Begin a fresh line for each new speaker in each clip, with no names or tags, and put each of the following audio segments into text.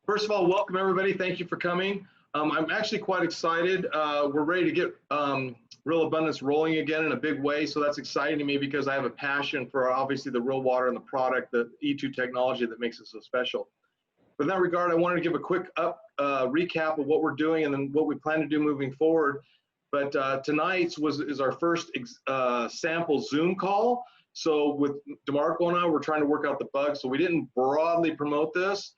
First of all, welcome everybody. Thank you for coming. I'm actually quite excited. We're ready to get Real Abundance rolling again in a big way. So that's exciting to me because I have a passion for obviously the real water and the product, the E2 technology that makes it so special. But in that regard, I wanted to give a quick recap of what we're doing and then what we plan to do moving forward. But tonight's is our first sample Zoom call. So with DeMarco and I, we're trying to work out the bugs. So we didn't broadly promote this.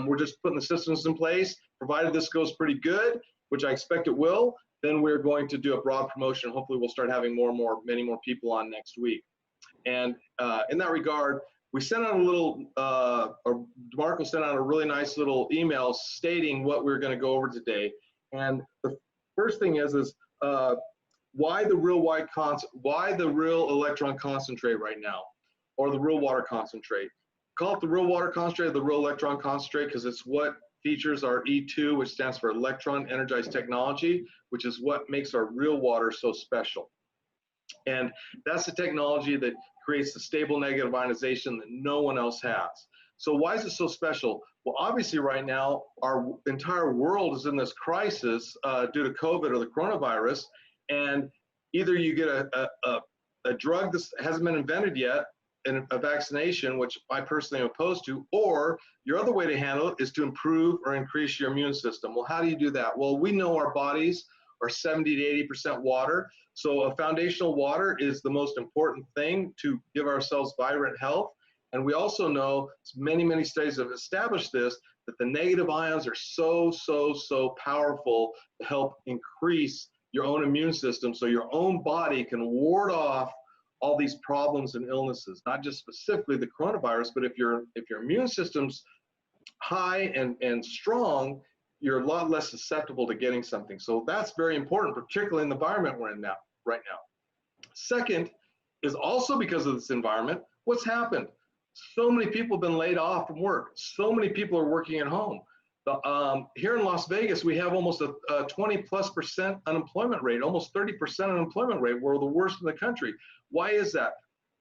We're just putting the systems in place. Provided this goes pretty good, which I expect it will, then we're going to do a broad promotion. Hopefully we'll start having many more people on next week. And in that regard, we sent out a little, or DeMarco sent out a really nice little email stating what we're going to go over today. And the first thing is why the real electron concentrate right now, or the real water concentrate. Call it the real water concentrate or the real electron concentrate because it's what features our E2, which stands for electron energized technology, which is what makes our real water so special. And that's the technology that creates the stable negative ionization that no one else has. So why is it so special? Well, obviously right now, our entire world is in this crisis due to COVID or the coronavirus, and either you get a drug that hasn't been invented yet, and a vaccination, which I personally am opposed to, or your other way to handle it is to improve or increase your immune system. Well, how do you do that? Well, we know our bodies are 70 to 80% water. So a foundational water is the most important thing to give ourselves vibrant health. And we also know many studies have established this, that the negative ions are so powerful to help increase your own immune system so your own body can ward off all these problems and illnesses, not just specifically the coronavirus, but if your immune system's high and strong, you're a lot less susceptible to getting something. So that's very important, particularly in the environment we're in right now. Second is also because of this environment, what's happened? So many people have been laid off from work. So many people are working at home. Here in Las Vegas, we have almost a 20+% unemployment rate, almost 30% unemployment rate. We're the worst in the country. Why is that?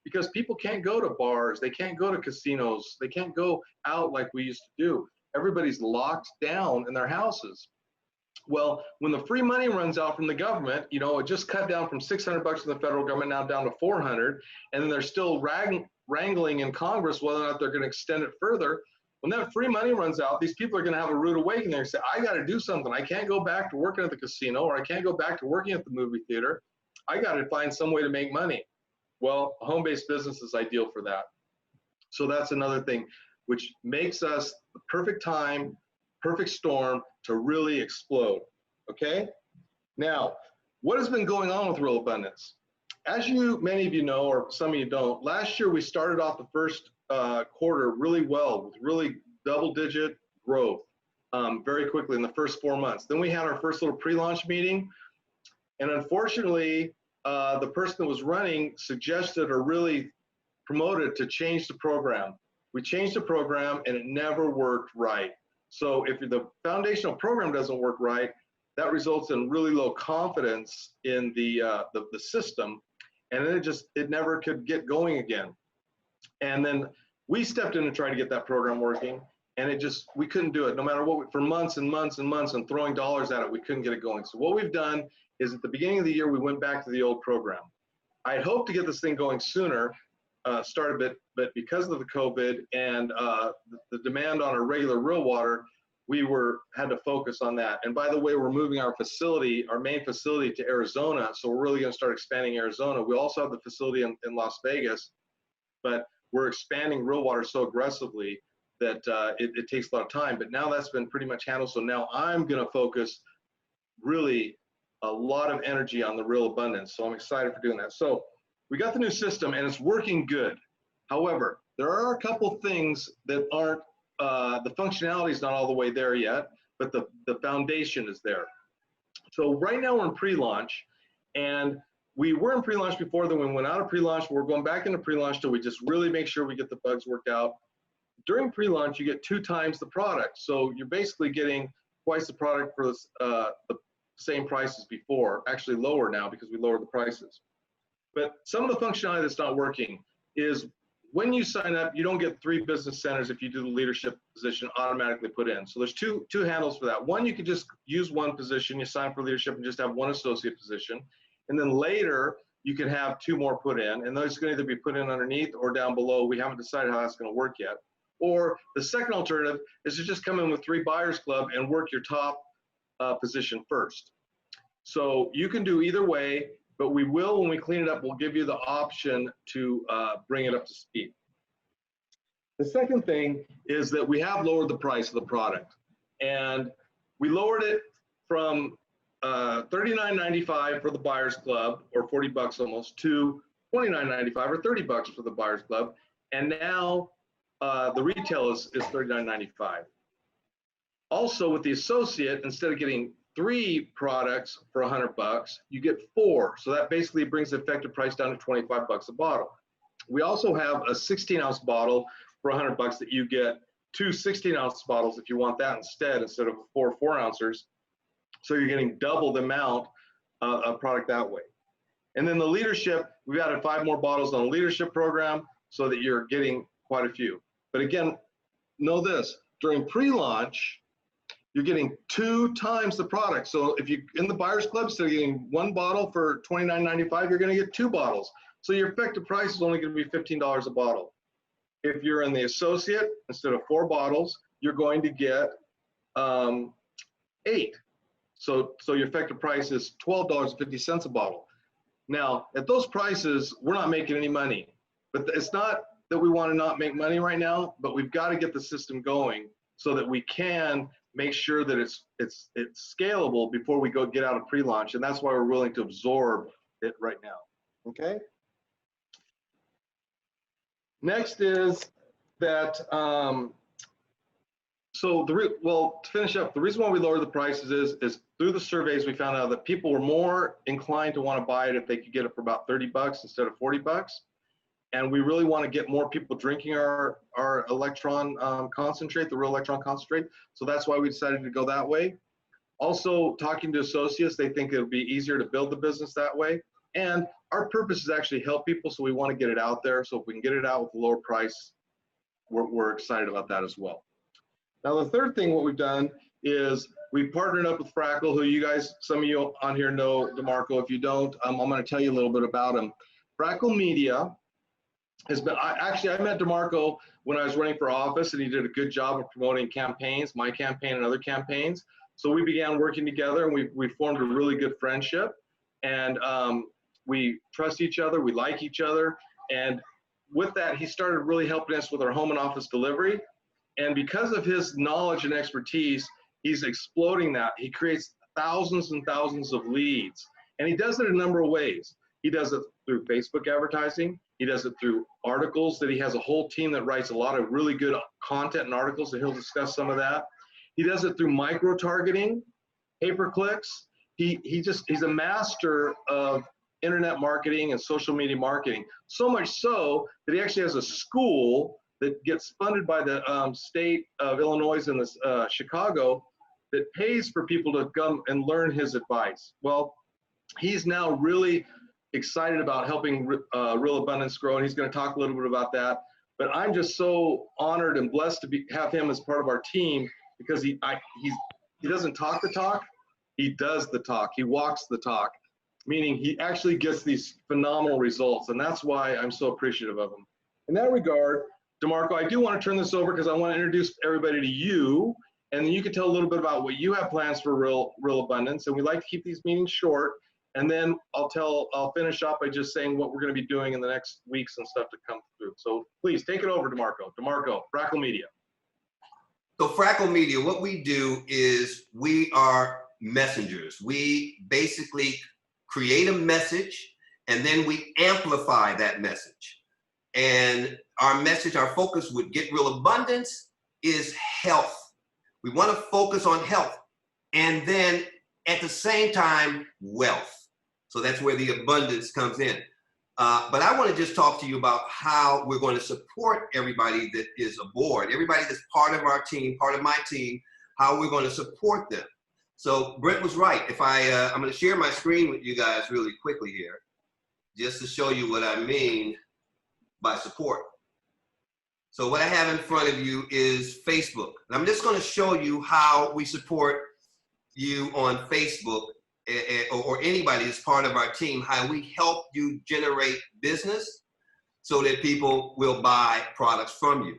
Because people can't go to bars, they can't go to casinos, they can't go out like we used to do. Everybody's locked down in their houses. Well, when the free money runs out from the government, you know, it just cut down from $600 from the federal government now down to $400, and then they're still wrangling in Congress whether or not they're going to extend it further. When that free money runs out, these people are going to have a rude awakening and say, I got to do something. I can't go back to working at the casino, or I can't go back to working at the movie theater. I got to find some way to make money. Well, a home-based business is ideal for that. So that's another thing, which makes us the perfect time, perfect storm to really explode, okay? Now, what has been going on with Real Abundance? As many of you know, or some of you don't, last year we started off the first quarter really well with really double-digit growth very quickly in the first 4 months. Then we had our first little pre-launch meeting, and unfortunately, the person that was running suggested or really promoted to change the program. We changed the program and it never worked right. So if the foundational program doesn't work right, that results in really low confidence in the system, and then it never could get going again. And then we stepped in to try to get that program working, and we couldn't do it. No matter what, for months and months and months and throwing dollars at it, we couldn't get it going. So what we've done is at the beginning of the year, we went back to the old program. I had hoped to get this thing going sooner, start a bit, but because of the COVID and the demand on our regular real water, we had to focus on that. And by the way, we're moving our main facility to Arizona. So we're really going to start expanding Arizona. We also have the facility in Las Vegas, but we're expanding real water so aggressively that it takes a lot of time. But now that's been pretty much handled. So now I'm going to focus really a lot of energy on the Real Abundance. So I'm excited for doing that. So we got the new system and it's working good. However, there are a couple things that aren't, the functionality is not all the way there yet, but the foundation is there. So right now we're in pre-launch, and we were in pre-launch before, then we went out of pre-launch. We're going back into pre-launch till we just really make sure we get the bugs worked out. During pre-launch, you get 2 times the product. So you're basically getting twice the product for the same price as before, actually lower now because we lowered the prices. But some of the functionality that's not working is when you sign up, you don't get 3 business centers if you do the leadership position automatically put in. So there's two handles for that. One, you could just use 1 position, you sign for leadership and just have 1 associate position. And then later, you can have 2 more put in, and those can either be put in underneath or down below. We haven't decided how that's going to work yet. Or the second alternative is to just come in with 3 buyers club and work your top position first. So you can do either way, but we will, when we clean it up, we'll give you the option to bring it up to speed. The second thing is that we have lowered the price of the product, and we lowered it from $39.95 for the Buyers Club, or 40 bucks almost, to $29.95 or 30 bucks for the Buyers Club, and now the retail is $39.95. Also, with the associate, instead of getting 3 products for 100 bucks, you get 4. So that basically brings the effective price down to 25 bucks a bottle. We also have a 16-ounce bottle for 100 bucks that you get 2 16-ounce bottles if you want that instead of 4 4-ouncers. So you're getting double the amount of product that way. And then the leadership, we've added 5 more bottles on the leadership program so that you're getting quite a few. But again, know this, during pre-launch, you're getting 2 times the product. So if you in the Buyers Club, instead of getting 1 bottle for $29.95, you're going to get 2 bottles. So your effective price is only going to be $15 a bottle. If you're in the associate, instead of 4 bottles, you're going to get 8. So your effective price is $12.50 a bottle. Now, at those prices, we're not making any money. But it's not that we want to not make money right now, but we've got to get the system going so that we can make sure that it's scalable before we go get out of pre-launch. And that's why we're willing to absorb it right now. Okay. Next is that, to finish up, the reason why we lowered the prices is through the surveys, we found out that people were more inclined to want to buy it if they could get it for about 30 bucks instead of 40 bucks. And we really want to get more people drinking our electron concentrate, the real electron concentrate. So that's why we decided to go that way. Also, talking to associates, they think it'll be easier to build the business that way. And our purpose is actually help people, so we want to get it out there. So if we can get it out with a lower price, we're excited about that as well. Now, the third thing, what we've done is we partnered up with Frackle, who you guys, some of you on here know DeMarco. If you don't, I'm going to tell you a little bit about him. Frackle Media has been, I met DeMarco when I was running for office, and he did a good job of promoting campaigns, my campaign and other campaigns. So we began working together, and we formed a really good friendship. And we trust each other, we like each other. And with that, he started really helping us with our home and office delivery. And because of his knowledge and expertise, he's exploding that. He creates thousands and thousands of leads. And he does it a number of ways. He does it through Facebook advertising. He does it through articles that he has a whole team that writes a lot of really good content and articles, and he'll discuss some of that. He does it through micro-targeting, pay-per-clicks. He's a master of internet marketing and social media marketing, so much so that he actually has a school that gets funded by the state of Illinois and Chicago that pays for people to come and learn his advice. Well, he's now really excited about helping Real Abundance grow, and he's going to talk a little bit about that. But I'm just so honored and blessed to have him as part of our team, because he doesn't talk the talk, he does the talk, he walks the talk, meaning he actually gets these phenomenal results, and that's why I'm so appreciative of him. In that regard, DeMarco, I do want to turn this over because I want to introduce everybody to you, and then you can tell a little bit about what you have plans for Real Abundance. And we like to keep these meetings short, and then I'll finish up by just saying what we're going to be doing in the next weeks and stuff to come through. So please take it over, DeMarco. DeMarco, Frackle Media.
So Frackle Media, what we do is we are messengers. We basically create a message, and then we amplify that message. And our message, our focus with Get Real Abundance is health. We want to focus on health, and then at the same time, wealth. So that's where the abundance comes in. But I want to just talk to you about how we're going to support everybody that is aboard, everybody that's part of our team, part of my team, how we're going to support them. So Brent was right. If I'm going to share my screen with you guys really quickly here, just to show you what I mean by support. So what I have in front of you is Facebook. And I'm just going to show you how we support you on Facebook, or anybody that's part of our team, how we help you generate business so that people will buy products from you.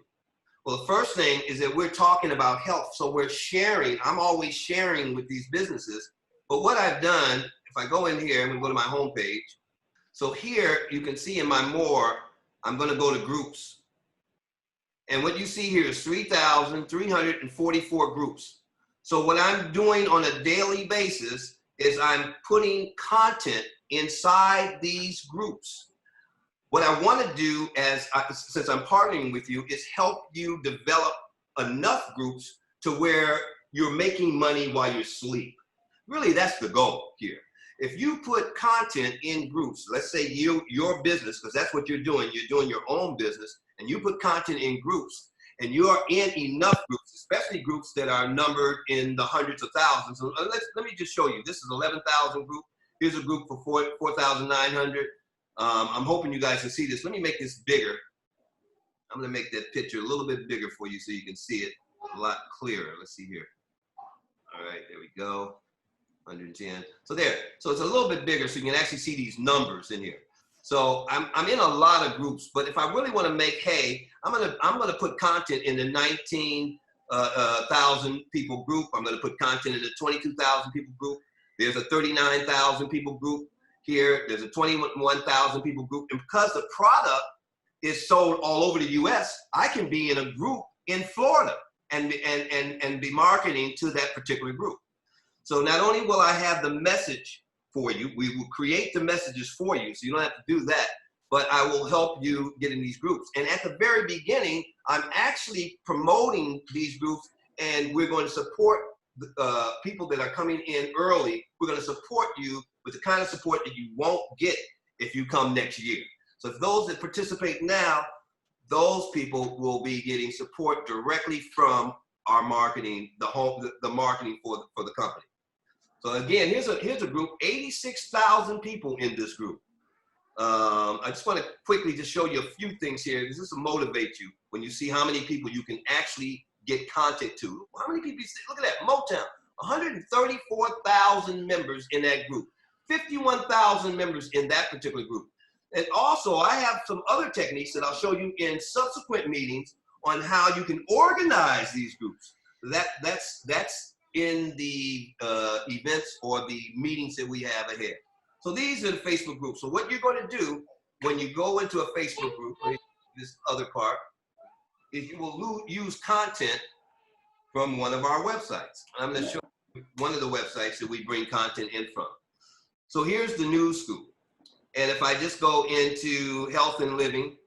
Well, the first thing is that we're talking about health. So we're sharing. I'm always sharing with these businesses. But what I've done, if I go in here, I'm going to go to my home page. So here you can see in my more, I'm going to go to groups. And what you see here is 3,344 groups. So what I'm doing on a daily basis is I'm putting content inside these groups. What I want to do since I'm partnering with you is help you develop enough groups to where you're making money while you sleep. Really, that's the goal here. If you put content in groups, let's say your business, because that's what you're doing your own business, and you put content in groups, and you're in enough groups, especially groups that are numbered in the hundreds of thousands. So let me just show you. This is 11,000 group. Here's a group for 4,900. I'm hoping you guys can see this. Let me make this bigger. I'm gonna make that picture a little bit bigger for you so you can see it a lot clearer. Let's see here. All right, there we go. 110. So there. So it's a little bit bigger so you can actually see these numbers in here. So I'm in a lot of groups, but if I really want to make hay, I'm gonna put content in the 19,000 people group. I'm gonna put content in the 22,000 people group. There's a 39,000 people group here. There's a 21,000 people group. And because the product is sold all over the US, I can be in a group in Florida and be marketing to that particular group. So not only will I have the message for you, we will create the messages for you, so you don't have to do that, but I will help you get in these groups. And at the very beginning, I'm actually promoting these groups, and we're going to support people that are coming in early. We're going to support you with the kind of support that you won't get if you come next year. So if those that participate now, those people will be getting support directly from our marketing, the marketing for the company. So again, here's a group, 86,000 people in this group. I just want to quickly just show you a few things here. This will motivate you when you see how many people you can actually get content to. How many people, look at that, Motown, 134,000 members in that group, 51,000 members in that particular group. And also, I have some other techniques that I'll show you in subsequent meetings on how you can organize these groups. That's in the events or the meetings that we have ahead. So these are the Facebook groups. So what you're going to do when you go into a Facebook group, this other part, is you will use content from one of our websites. I'm going to show you one of the websites that we bring content in from. So here's the news scoop. And if I just go into health and living,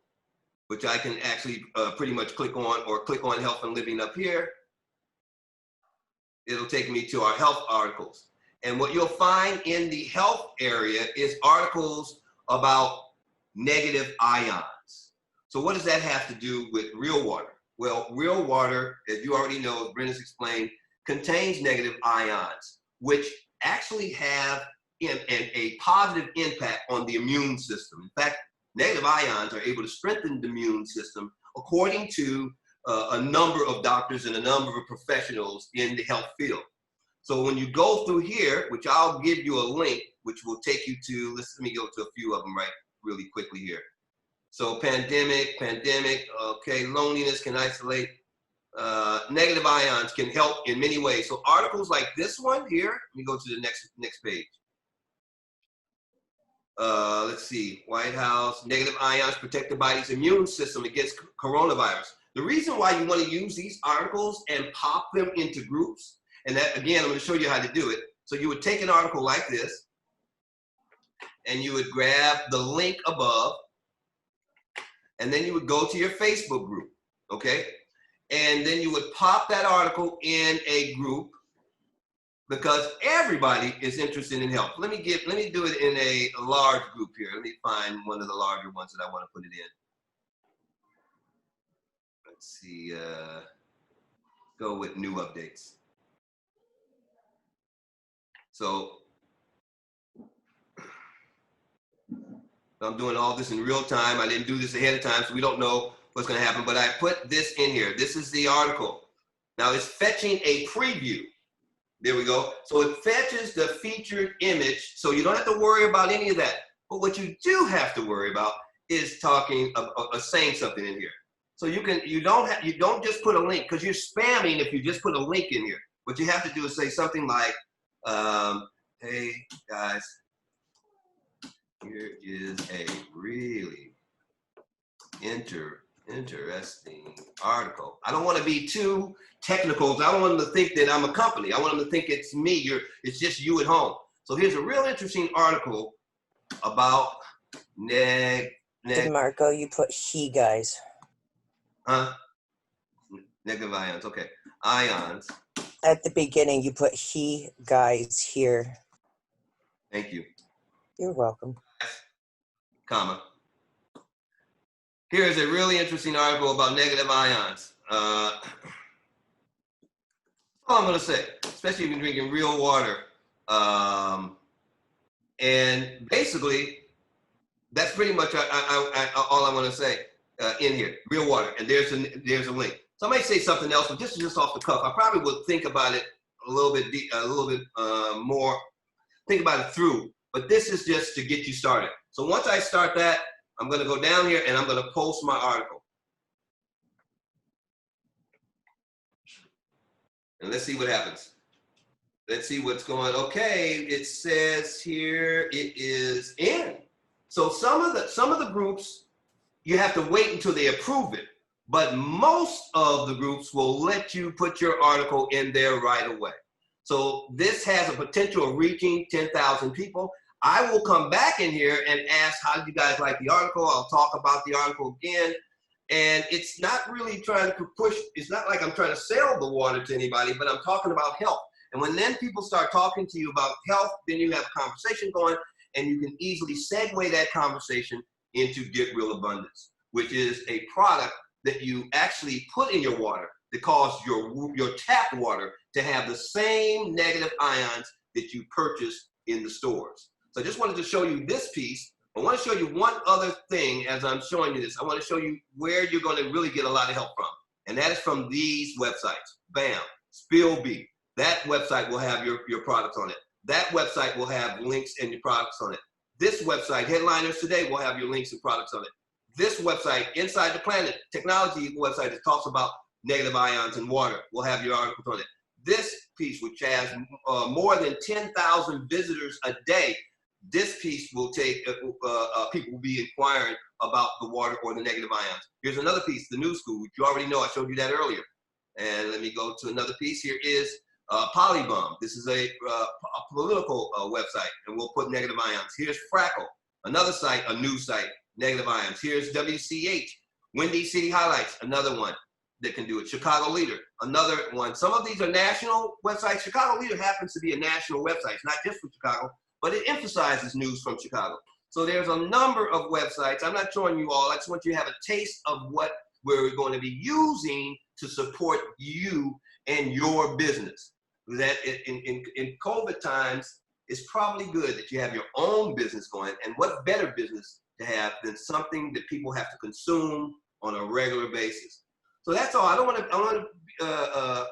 which I can actually pretty much click on, or click on health and living up here, it'll take me to our health articles. And what you'll find in the health area is articles about negative ions. So what does that have to do with real water? Well, real water, as you already know, as Brenda's explained, contains negative ions, which actually have a positive impact on the immune system. In fact, negative ions are able to strengthen the immune system according to a number of doctors and a number of professionals in the health field. So when you go through here, which I'll give you a link, which will take you to, let me go to a few of them really quickly here. So pandemic, okay, loneliness can isolate. Negative ions can help in many ways. So articles like this one here, let me go to the next page. Let's see, White House, negative ions protect the body's immune system against coronavirus. The reason why you want to use these articles and pop them into groups, and that, again, I'm going to show you how to do it. So you would take an article like this, and you would grab the link above, and then you would go to your Facebook group, okay? And then you would pop that article in a group, because everybody is interested in health. Let me do it in a large group here. Let me find one of the larger ones that I want to put it in. Let's see, go with new updates. So I'm doing all this in real time. I didn't do this ahead of time, so we don't know what's going to happen, but I put this in here. This is the article. Now it's fetching a preview. There we go. So it fetches the featured image, so you don't have to worry about any of that. But what you do have to worry about is talking saying something in here. So you don't just put a link, because you're spamming if you just put a link in here. What you have to do is say something like, hey guys, here is a really interesting article. I don't want to be too technical. I don't want them to think that I'm a company. I want them to think it's me. It's just you at home. So here's a real interesting article about
Marco, you put he guys.
Huh? Negative ions. Okay. Ions.
At the beginning, you put he guys here.
Thank you.
You're welcome.
Comma. Here's a really interesting article about negative ions. All I'm going to say, especially if you're drinking real water. And basically, that's pretty much all I want to say in here. Real water. And there's a link. So I may say something else, but this is just off the cuff. I probably will think about it a little bit more, think about it through. But this is just to get you started. So once I start that, I'm going to go down here and I'm going to post my article. And let's see what happens. Let's see what's going on. Okay, it says here it is in. So some of the groups, you have to wait until they approve it. But most of the groups will let you put your article in there right away. So this has a potential of reaching 10,000 people. I will come back in here and ask, how did you guys like the article? I'll talk about the article again. And it's not really trying to push, it's not like I'm trying to sell the water to anybody, but I'm talking about health. And when then people start talking to you about health, then you have a conversation going, and you can easily segue that conversation into Get Real Abundance, which is a product that you actually put in your water that cause your tap water to have the same negative ions that you purchase in the stores. So I just wanted to show you this piece. I want to show you one other thing as I'm showing you this. I want to show you where you're going to really get a lot of help from. And that is from these websites. BAM, SpillBee. That website will have your products on it. That website will have links and your products on it. This website, Headliners Today, will have your links and products on it. This website, Inside the Planet, technology website that talks about negative ions in water, will have your articles on it. This piece, which has more than 10,000 visitors a day, this piece will take, people will be inquiring about the water or the negative ions. Here's another piece, the News School, which you already know, I showed you that earlier. And let me go to another piece. Here is Polybomb. This is a political website, and we'll put negative ions. Here's Frackle, another site, a news site, negative ions. Here's WCH, Windy City Highlights, another one that can do it. Chicago Leader, another one. Some of these are national websites. Chicago Leader happens to be a national website. It's not just for Chicago, but it emphasizes news from Chicago. So there's a number of websites. I'm not showing you all. I just want you to have a taste of what we're going to be using to support you and your business. That in COVID times, it's probably good that you have your own business going. And what better business to have than something that people have to consume on a regular basis. So that's all. I don't want to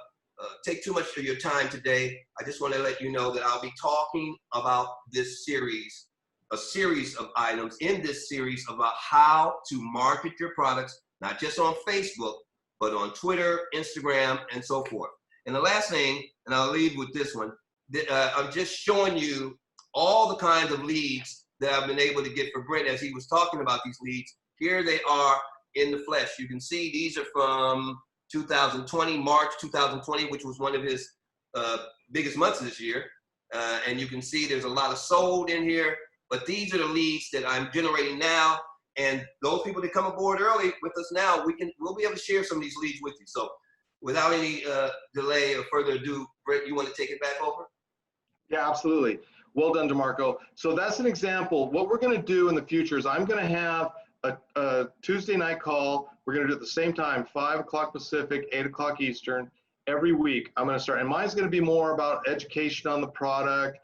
take too much of your time today. I just want to let you know that I'll be talking about this series, a series of items in this series about how to market your products, not just on Facebook, but on Twitter, Instagram, and so forth. And the last thing, and I'll leave with this one, I'm just showing you all the kinds of leads that I've been able to get for Brent as he was talking about these leads. Here they are in the flesh. You can see these are from 2020, March 2020, which was one of his biggest months this year. And you can see there's a lot of sold in here, but these are the leads that I'm generating now. And those people that come aboard early with us now, we'll be able to share some of these leads with you. So without any delay or further ado, Brent, you want to take it back over?
Yeah, absolutely. Well done, DeMarco. So that's an example. What we're going to do in the future is I'm going to have a Tuesday night call. We're going to do it at the same time, 5 o'clock Pacific, 8 o'clock Eastern, every week. I'm going to start, and mine's going to be more about education on the product,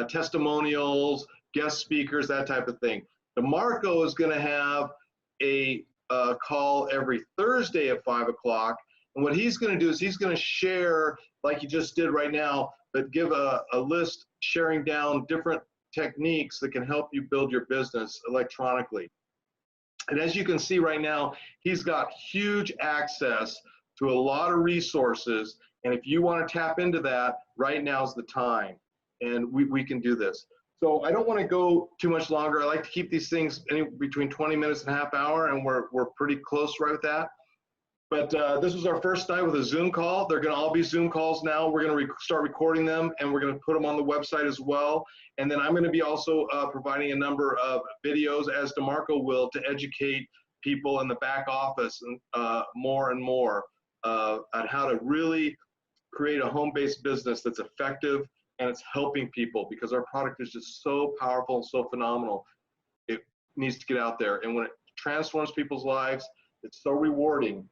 testimonials, guest speakers, that type of thing. DeMarco is going to have a call every Thursday at 5 o'clock. And what he's going to do is he's going to share, like he just did right now, but give a list sharing down different techniques that can help you build your business electronically. And as you can see right now, he's got huge access to a lot of resources. And if you want to tap into that, right now's the time. And we can do this. So I don't want to go too much longer. I like to keep these things between 20 minutes and a half hour, and we're pretty close right with that. But this was our first night with a Zoom call. They're going to all be Zoom calls now. We're going to start recording them, and we're going to put them on the website as well. And then I'm going to be also providing a number of videos, as DeMarco will, to educate people in the back office and more and more on how to really create a home-based business that's effective and it's helping people, because our product is just so powerful and so phenomenal. It needs to get out there. And when it transforms people's lives, it's so rewarding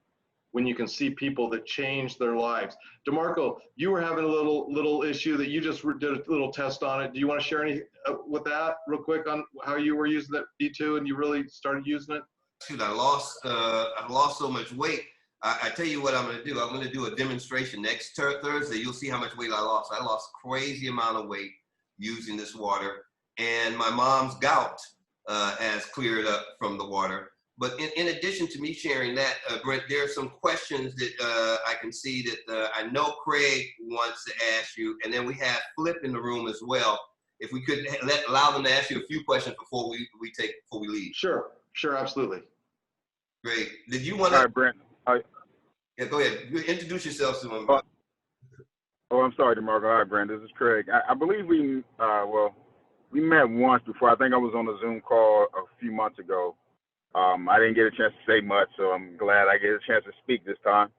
when you can see people that change their lives. DeMarco, you were having a little issue that you just did a little test on it. Do you want to share any with that real quick on how you were using that E2 and you really started using it?
Shoot, I lost so much weight. I tell you what I'm going to do. I'm going to do a demonstration next Thursday. You'll see how much weight I lost. I lost a crazy amount of weight using this water, and my mom's gout has cleared up from the water. But in addition to me sharing that, Brent, there are some questions that I can see that I know Craig wants to ask you, and then we have Flip in the room as well. If we could allow them to ask you a few questions before we leave.
Sure, absolutely.
Great. Did you want to?
All right, Brent.
Yeah, go ahead. Introduce yourself to him.
Oh, I'm sorry, DeMarco. Hi, Brent. This is Craig. I believe we met once before. I think I was on a Zoom call a few months ago. I didn't get a chance to say much, so I'm glad I get a chance to speak this time.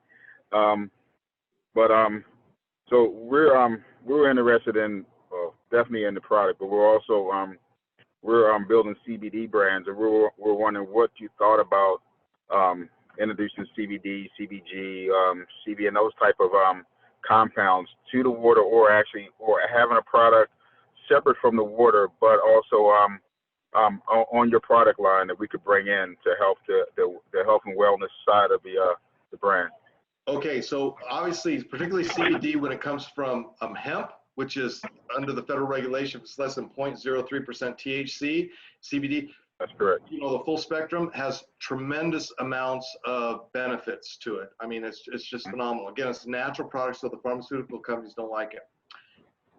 So we're interested in definitely in the product, but we're also building CBD brands, and we're wondering what you thought about introducing CBD, CBG, CB, and those type of compounds to the water, or having a product separate from the water, but also on your product line that we could bring in to help the health and wellness side of the brand.
Okay, so obviously, particularly CBD, when it comes from hemp, which is under the federal regulation, it's less than 0.03% THC. CBD,
that's correct.
You know, the full spectrum has tremendous amounts of benefits to it. I mean, it's just phenomenal. Again, it's a natural product, so the pharmaceutical companies don't like it.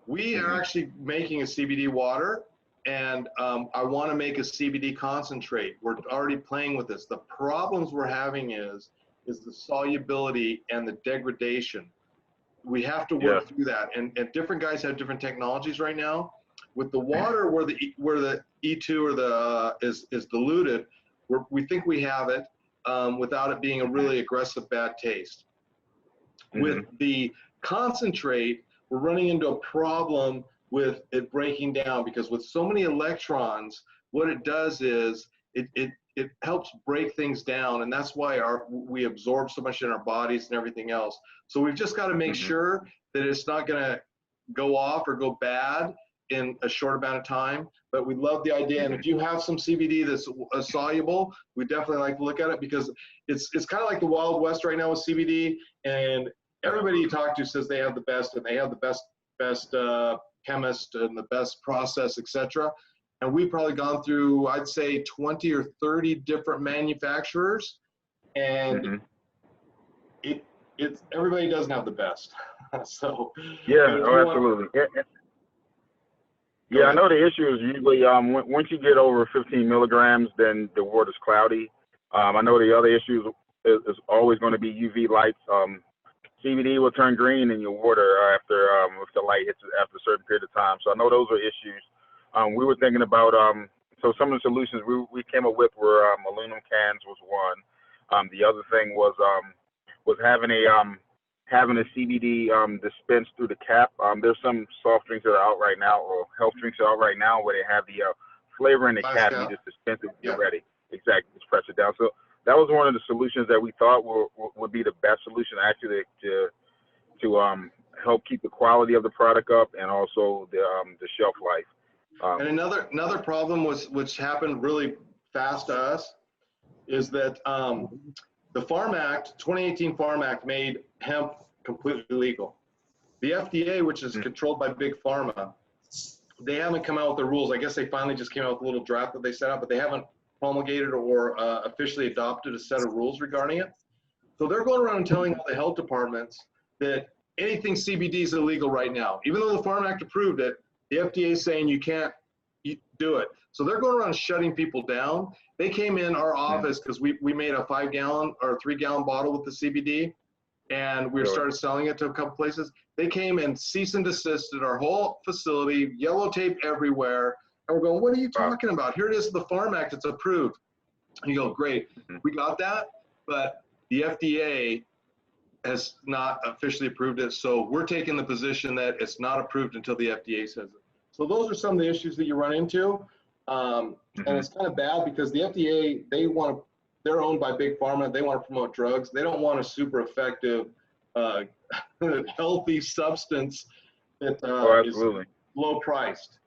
We are actually making a CBD water, and I want to make a CBD concentrate. We're already playing with this. The problems we're having is the solubility and the degradation. We have to work through that, and different guys have different technologies right now. With the water, where the E2 or is diluted, we think we have it without it being a really aggressive bad taste. With the concentrate, we're running into a problem with it breaking down, because with so many electrons, what it does is it helps break things down, and that's why we absorb so much in our bodies and everything else. So we've just got to make sure that it's not going to go off or go bad in a short amount of time. But we love the idea, and if you have some CBD that's soluble, we definitely like to look at it, because it's kind of like the Wild West right now with CBD, and everybody you talk to says they have the best, and they have the best chemist and the best process, etc. And we've probably gone through, I'd say, 20 or 30 different manufacturers, and it's everybody doesn't have the best. So
absolutely. Yeah, I know the issue is usually once you get over 15 milligrams, then the water's cloudy. I know the other issue is always going to be UV lights. CBD will turn green in your water after if the light hits it after a certain period of time. So I know those are issues. We were thinking about so some of the solutions we came up with were aluminum cans was one. The other thing was having a CBD dispensed through the cap. There's some soft drinks that are out right now, or health drinks that are out right now, where they have the flavor in the cap. You just dispense it when you're ready. Exactly, just press it down. So that was one of the solutions that we thought would be the best solution, actually, to help keep the quality of the product up, and also the shelf life.
And another problem which happened really fast to us is that the Farm Act, 2018 Farm Act made hemp completely legal. The FDA, which is controlled by Big Pharma, they haven't come out with the rules. I guess they finally just came out with a little draft that they set out, but they haven't promulgated or officially adopted a set of rules regarding it. So they're going around and telling all the health departments that anything CBD is illegal right now. Even though the Farm Act approved it, the FDA is saying you can't do it. So they're going around shutting people down. They came in our office because we made a 5-gallon or 3-gallon bottle with the CBD, and we started selling it to a couple places. They came and cease and desisted our whole facility, yellow tape everywhere. And we're going, what are you talking about? Here it is, the Farm Act, it's approved. And you go, great, we got that, but the FDA has not officially approved it. So we're taking the position that it's not approved until the FDA says it. So those are some of the issues that you run into. And it's kind of bad because the FDA, they're owned by Big Pharma. They want to promote drugs. They don't want a super effective, healthy substance that is low priced.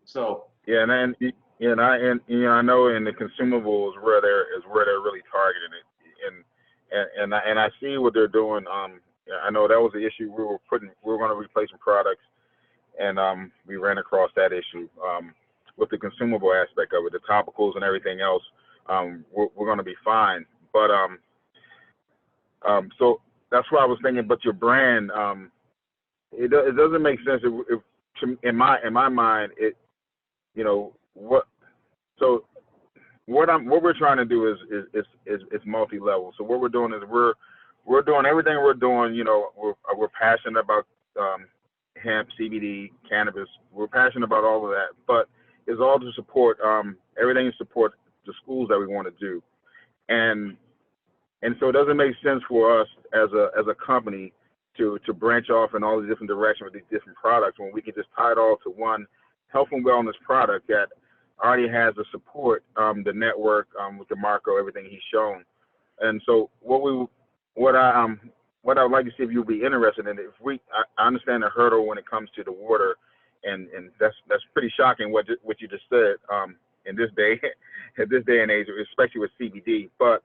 So
yeah, and I know in the consumables where they're really targeting it, and I see what they're doing. I know that was the issue we were going to replace some products, and we ran across that issue with the consumable aspect of it, the topicals and everything else. We're going to be fine, but so that's why I was thinking. But your brand, it doesn't make sense if in my mind what we're trying to do is multi-level. So what we're doing is we're doing everything we're doing. We're passionate about hemp, CBD, cannabis. We're passionate about all of that, but it's all to support everything to support the schools that we want to do, and so it doesn't make sense for us as a company to branch off in all these different directions with these different products when we can just tie it all to one health and wellness product that already has the support, the network with DeMarco, everything he's shown. And so what I would like to see if you'd be interested in, I understand the hurdle when it comes to the water, and that's pretty shocking what you just said in this day and age, especially with CBD. But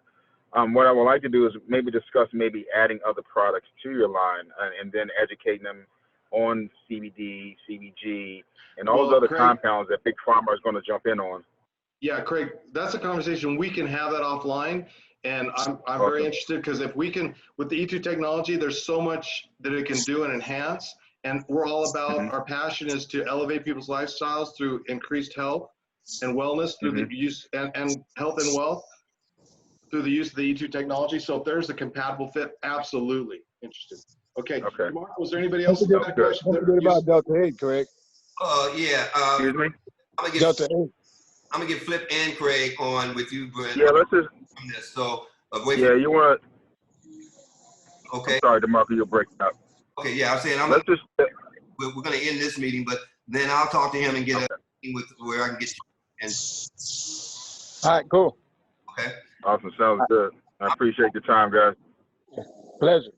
what I would like to do is maybe discuss adding other products to your line and then educating them on CBD, CBG, and all those other compounds that Big Pharma is going to jump in on.
Yeah, Craig, that's a conversation. We can have that offline. And I'm very interested because if we can, with the E2 technology, there's so much that it can do and enhance. And we're all about, our passion is to elevate people's lifestyles through increased health and wellness through the use and health and wealth through the use of the E2 technology. So if there's a compatible fit, absolutely interested. Okay. Mark, was there anybody else who had a question?
Don't forget about Delta 8, Craig.
Yeah.
Excuse me?
I'm gonna get Flip and Craig on with you, Brent.
Yeah, let's just.
From this. So
you want to.
Okay.
I'm sorry, DeMarco, you're breaking up.
Okay, yeah, I'm saying we're gonna end this meeting, but then I'll talk to him and get a meeting with where I can get you. And
all right, cool.
Okay.
Awesome, sounds good. I appreciate your time, guys.
Pleasure.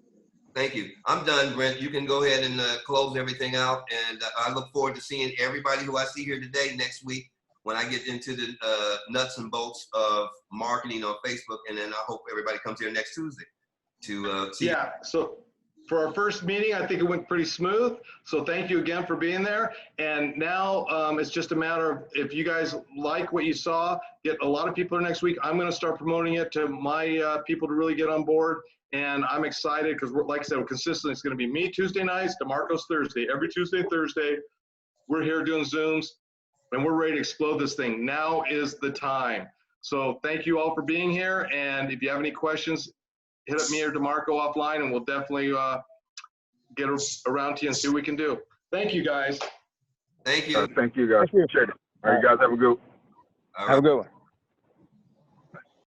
Thank you. I'm done, Brent. You can go ahead and close everything out, and I look forward to seeing everybody who I see here today next week when I get into the nuts and bolts of marketing on Facebook, and then I hope everybody comes here next Tuesday to see.
Yeah, so for our first meeting, I think it went pretty smooth. So thank you again for being there. And now it's just a matter of if you guys like what you saw, get a lot of people here next week. I'm going to start promoting it to my people to really get on board. And I'm excited because, like I said, we're consistent. It's going to be me Tuesday nights, DeMarco's Thursday. Every Tuesday and Thursday, we're here doing Zooms, and we're ready to explode this thing. Now is the time. So thank you all for being here. And if you have any questions, hit up me or DeMarco offline, and we'll definitely get around to you and see what we can do. Thank you, guys.
Thank you.
Thank you, guys. Appreciate it. All right, you guys have a good.
Have a good one.